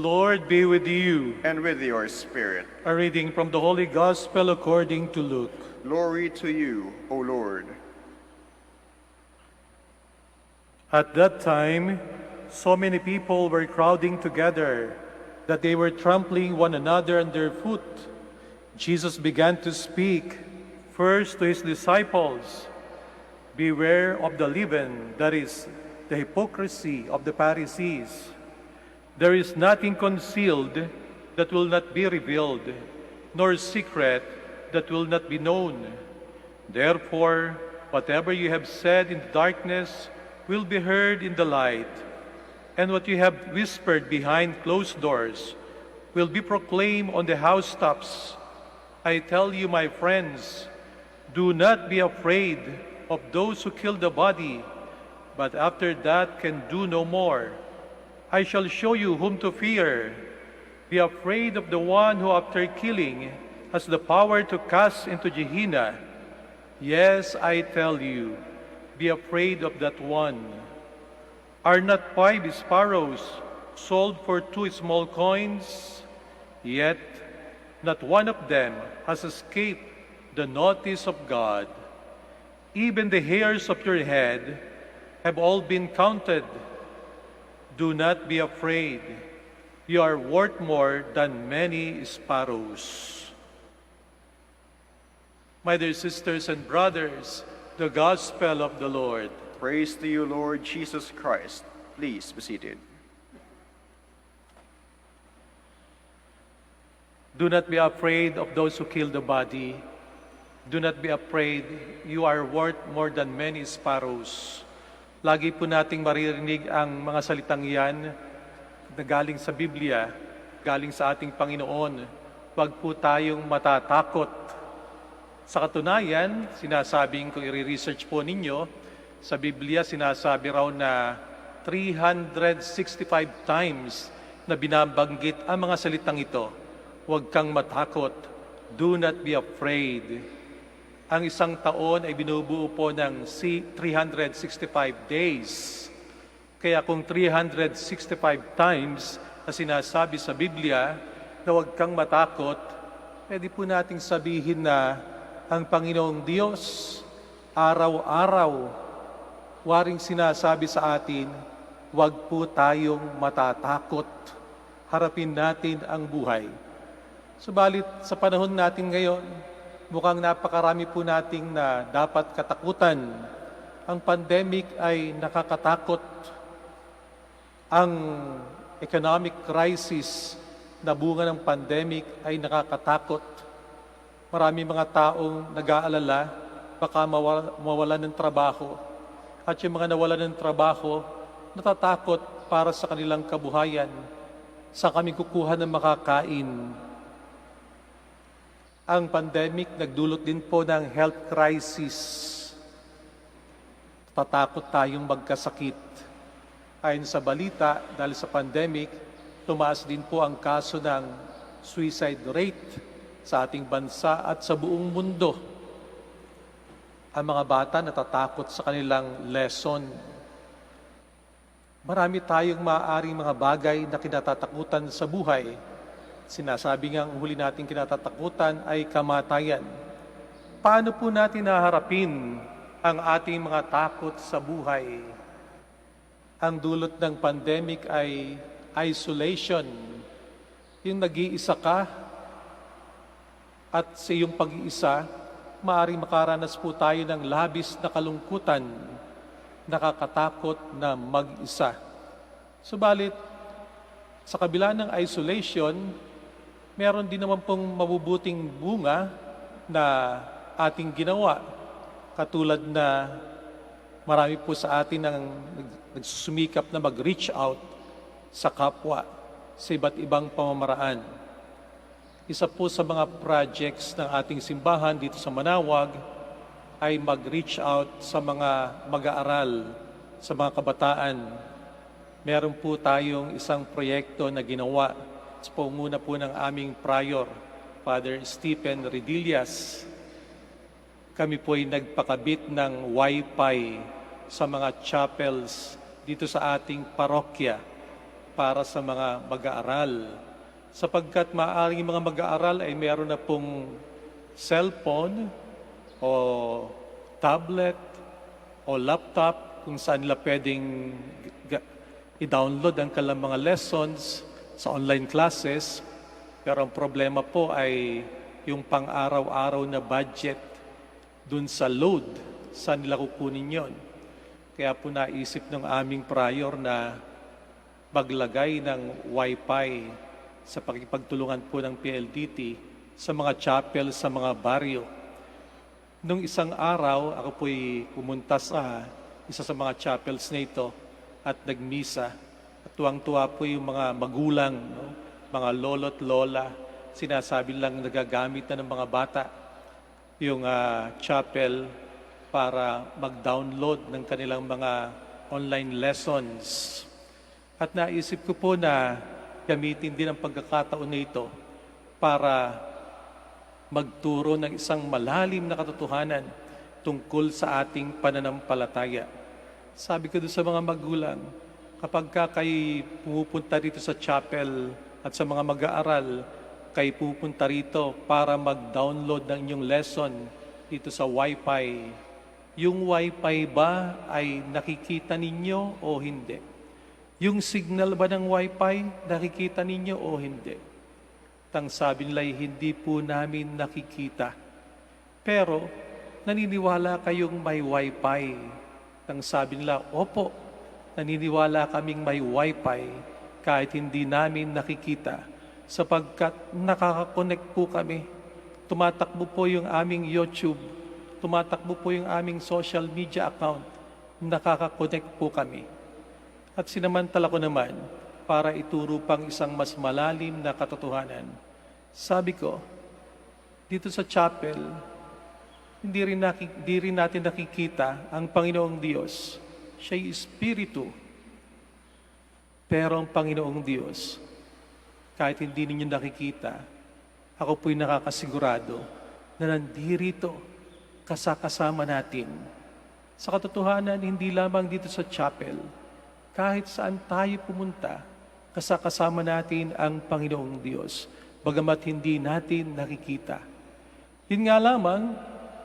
Lord be with you. And with your spirit. A reading from the Holy Gospel according to Luke. Glory to you, O Lord. At that time, so many people were crowding together that they were trampling one another underfoot. Jesus began to speak first to his disciples. Beware of the leaven, that is, the hypocrisy of the Pharisees. There is nothing concealed that will not be revealed, nor secret that will not be known. Therefore, whatever you have said in the darkness will be heard in the light, and what you have whispered behind closed doors will be proclaimed on the housetops. I tell you, my friends, do not be afraid of those who kill the body, but after that can do no more. I shall show you whom to fear. Be afraid of the one who after killing has the power to cast into Gehenna. Yes, I tell you, be afraid of that one. Are not 5 sparrows sold for 2 small coins? Yet not one of them has escaped the notice of God. Even the hairs of your head have all been counted. Do not be afraid. You are worth more than many sparrows. My dear sisters and brothers, the Gospel of the Lord. Praise to you, Lord Jesus Christ. Please be seated. Do not be afraid of those who kill the body. Do not be afraid. You are worth more than many sparrows. Lagi po nating maririnig ang mga salitang yan na galing sa Biblia, galing sa ating Panginoon. Huwag po tayong matatakot. Sa katunayan, sinasabing kung i-research po ninyo, sa Biblia sinasabi raw na 365 times na binabanggit ang mga salitang ito. Huwag kang matakot. Do not be afraid. Ang isang taon ay binubuo po ng 365 days. Kaya kung 365 times na sinasabi sa Biblia na huwag kang matakot, pwede po nating sabihin na ang Panginoong Diyos araw-araw waring sinasabi sa atin, huwag po tayong matatakot. Harapin natin ang buhay. Subalit sa panahon natin ngayon, mukhang napakarami po nating na dapat katakutan. Ang pandemic ay nakakatakot. Ang economic crisis na bunga ng pandemic ay nakakatakot. Marami mga taong nag-aalala, baka mawalan ng trabaho. At yung mga nawalan ng trabaho, natatakot para sa kanilang kabuhayan. Saan kami kukuha ng makakain? Ang pandemic nagdulot din po ng health crisis. Tatakot tayong magkasakit. Ayon sa balita, dahil sa pandemic, tumaas din po ang kaso ng suicide rate sa ating bansa at sa buong mundo. Ang mga bata natatakot sa kanilang lesson. Marami tayong maaaring mga bagay na kinatatakutan sa buhay. Sinasabi nga ang huli nating kinatatakutan ay kamatayan. Paano po natin naharapin ang ating mga takot sa buhay? Ang dulot ng pandemic ay isolation. Yung nag-iisa ka at sa iyong pag-iisa, maaaring makaranas po tayo ng labis na kalungkutan, nakakatakot na mag-isa. Subalit, sa kabila ng isolation, meron din naman pong mabubuting bunga na ating ginawa. Katulad na marami po sa atin ang nagsusumikap na mag-reach out sa kapwa sa iba't ibang pamamaraan. Isa po sa mga projects ng ating simbahan dito sa Manawag ay mag-reach out sa mga mag-aaral, sa mga kabataan. Meron po tayong isang proyekto na ginawa sa pangunguna po ng aming prior, Father Stephen Redillas. Kami po ay nagpakabit ng Wi-Fi sa mga chapels dito sa ating parokya para sa mga mag-aaral. Sapagkat maaaring mga mag-aaral ay meron na pong cellphone o tablet o laptop kung saan nila pwedeng i-download ang kanilang mga lessons sa online classes. Pero ang problema po ay yung pang-araw-araw na budget dun sa load, saan nila kukunin yon. Kaya po naisip ng aming prior na maglagay ng Wi-Fi sa pakipagtulungan po ng PLDT sa mga chapel sa mga baryo. Nung isang araw, ako po'y pumunta sa isa sa mga chapels na ito at nagmisa. At tuwang-tuwa po yung mga magulang, no? Mga lolo't lola, sinasabi lang nagagamit na ng mga bata yung chapel para mag-download ng kanilang mga online lessons. At naisip ko po na gamitin din ang pagkakataon na ito para magturo ng isang malalim na katotohanan tungkol sa ating pananampalataya. Sabi ko doon sa mga magulang, kapag kayo pumupunta rito sa chapel at sa mga mag-aaral, kayo pupunta rito para mag-download ng inyong lesson dito sa Wi-Fi. Yung Wi-Fi ba ay nakikita ninyo o hindi? Yung signal ba ng Wi-Fi nakikita ninyo o hindi? Tang sabi nila, hindi po namin nakikita. Pero naniniwala kayong may Wi-Fi. Tang sabi nila, opo, naniniwala kaming may Wi-Fi kahit hindi namin nakikita sapagkat nakaka-connect po kami. Tumatakbo po yung aming YouTube, tumatakbo po yung aming social media account, nakaka-connect po kami. At sinamantala ko naman para ituro pang isang mas malalim na katotohanan. Sabi ko, dito sa chapel, hindi rin natin nakikita ang Panginoong Diyos. Siya'y Espiritu. Pero ang Panginoong Diyos, kahit hindi ninyo nakikita, ako po'y nakakasigurado na nandirito kasama natin. Sa katotohanan, hindi lamang dito sa chapel, kahit saan tayo pumunta, kasama natin ang Panginoong Diyos, bagamat hindi natin nakikita. Yun nga lamang,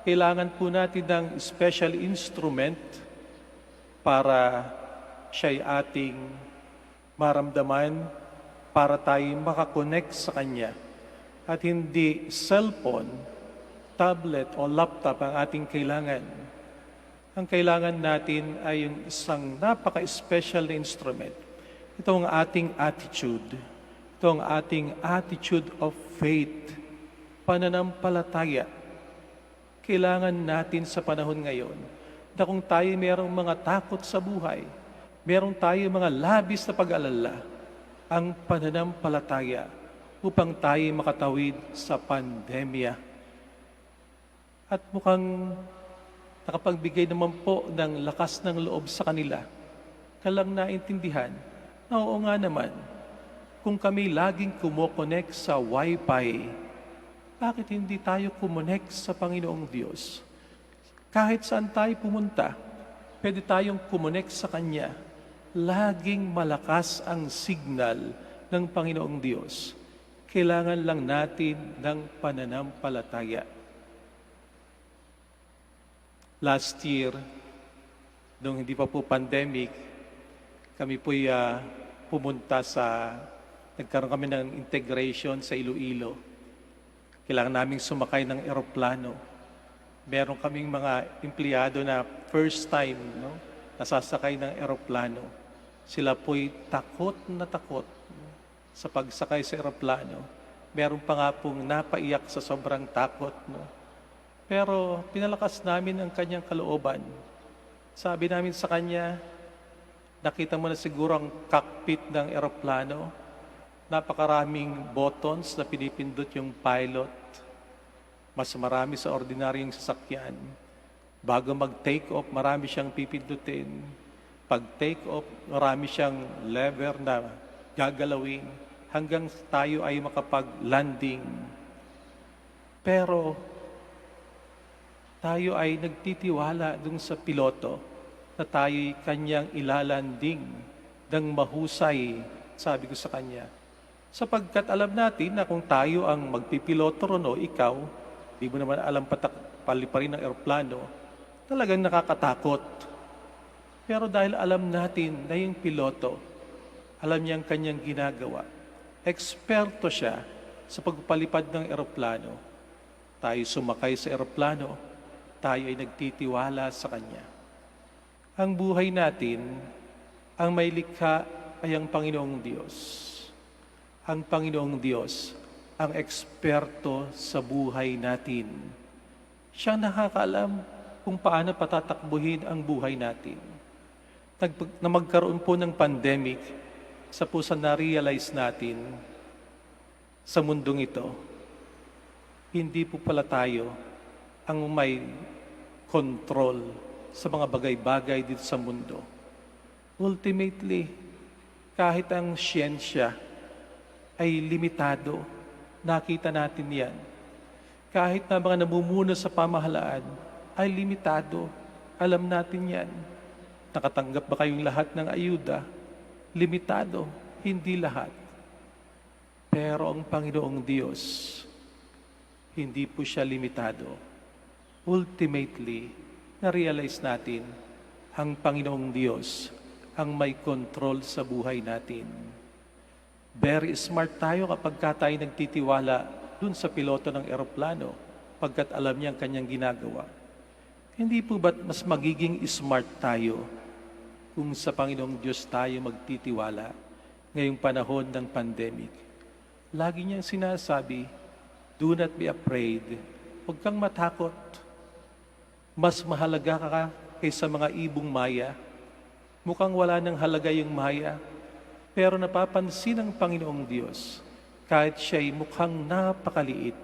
kailangan po natin ng special instrument para siya'y ating maramdaman, para tayo makakonect sa Kanya. At hindi cellphone, tablet o laptop ang ating kailangan. Ang kailangan natin ay yung isang napaka-special na instrument. Ito ang ating attitude. Ito ang ating attitude of faith, pananampalataya. Kailangan natin sa panahon ngayon na kung tayo mayroong mga takot sa buhay, mayroong tayo mga labis na pag-alala, ang pananampalataya upang tayo makatawid sa pandemya. At mukhang nakapagbigay naman po ng lakas ng loob sa kanila. Kalang naintindihan na oo nga naman, kung kami laging kumokonek sa Wi-Fi, bakit hindi tayo kumonek sa Panginoong Diyos? Kahit saan tayo pumunta, pwede tayong kumonek sa Kanya. Laging malakas ang signal ng Panginoong Diyos. Kailangan lang natin ng pananampalataya. Last year, nung hindi pa po pandemic, kami po'y nagkaroon kami ng integration sa Iloilo. Kailangan naming sumakay ng eroplano. Meron kaming mga empleyado na first time, nasasakay ng eroplano. Sila po'y takot na takot sa pagsakay sa eroplano. Meron pa nga pong napaiyak sa sobrang takot. Pero pinalakas namin ang kanyang kalooban. Sabi namin sa kanya, nakita mo na siguro ang cockpit ng eroplano. Napakaraming buttons na pinipindot yung pilot. Mas marami sa ordinaryong sasakyan. Bago mag-take off, marami siyang pipindutin. Pag take off, marami siyang lever na gagalawin hanggang tayo ay makapag-landing. Pero tayo ay nagtitiwala dun sa piloto na tayo'y kanyang ilalanding ng mahusay sabi ko sa kanya. Sapagkat alam natin na kung tayo ang magpipiloto ron o ikaw, di mo naman alam paliparin ng eroplano, talagang nakakatakot. Pero dahil alam natin na yung piloto, alam niya ang kanyang ginagawa, eksperto siya sa pagpalipad ng eroplano, tayo sumakay sa eroplano, tayo ay nagtitiwala sa Kanya. Ang buhay natin, ang may likha ay ang Panginoong Diyos. Ang Panginoong Diyos, ang eksperto sa buhay natin. Siya nakakaalam kung paano patatakbuhin ang buhay natin. Na magkaroon po ng pandemic, sa pusa na-realize natin sa mundong ito, hindi po pala tayo ang may control sa mga bagay-bagay dito sa mundo. Ultimately, kahit ang siyensya ay limitado, nakita natin yan. Kahit na mga namumuno sa pamahalaan ay limitado, alam natin yan. Nakatanggap ba kayong lahat ng ayuda? Limitado, hindi lahat. Pero ang Panginoong Diyos, hindi po siya limitado. Ultimately, na-realize natin, ang Panginoong Diyos ang may control sa buhay natin. Very smart tayo kapag tayo nagtitiwala dun sa piloto ng eroplano, pagkat alam niya ang kanyang ginagawa. Hindi po ba't mas magiging smart tayo kung sa Panginoong Diyos tayo magtitiwala ngayong panahon ng pandemic? Lagi niyang sinasabi, do not be afraid. Huwag kang matakot. Mas mahalaga ka kaysa mga ibong maya. Mukhang wala ng halaga yung maya, pero napapansin ng Panginoong Diyos, kahit siya'y mukhang napakaliit,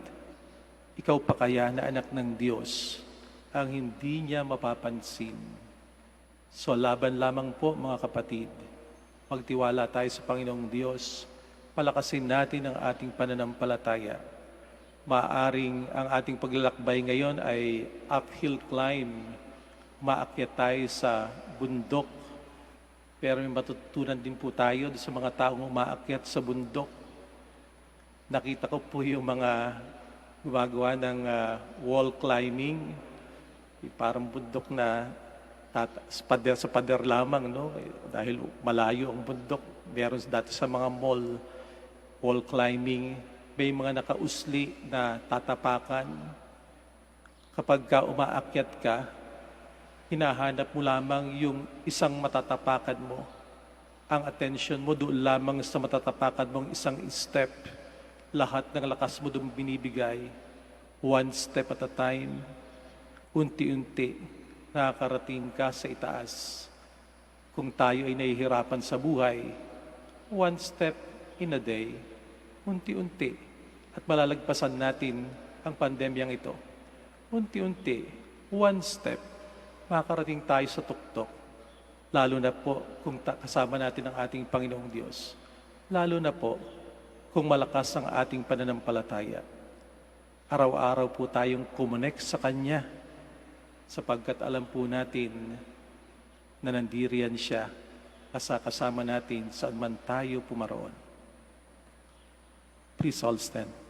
ikaw pa kaya na anak ng Diyos ang hindi niya mapapansin. So laban lamang po mga kapatid, magtiwala tayo sa Panginoong Diyos, palakasin natin ang ating pananampalataya. Maaring ang ating paglalakbay ngayon ay uphill climb. Maakyat tayo sa bundok. Pero may matutunan din po tayo sa mga taong umaakyat sa bundok. Nakita ko po yung mga gumagawa ng wall climbing. Parang bundok na sa pader lamang, no? Dahil malayo ang bundok. Meron dati sa mga mall, wall climbing. May mga nakausli na tatapakan. Kapag ka umaakyat ka, hinahanap mo lamang yung isang matatapakan mo. Ang attention mo doon lamang sa matatapakan mong isang step. Lahat ng lakas mo doon binibigay. One step at a time. Unti-unti, nakakarating ka sa itaas. Kung tayo ay nahihirapan sa buhay, one step in a day. Unti-unti, at malalagpasan natin ang pandemyang ito. Unti-unti, one step, makakarating tayo sa tuktok. Lalo na po kung kasama natin ang ating Panginoong Diyos. Lalo na po kung malakas ang ating pananampalataya. Araw-araw po tayong kumonek sa Kanya, sapagkat alam po natin na nandiriyan siya kasama natin saan man tayo pumaroon. Please all stand.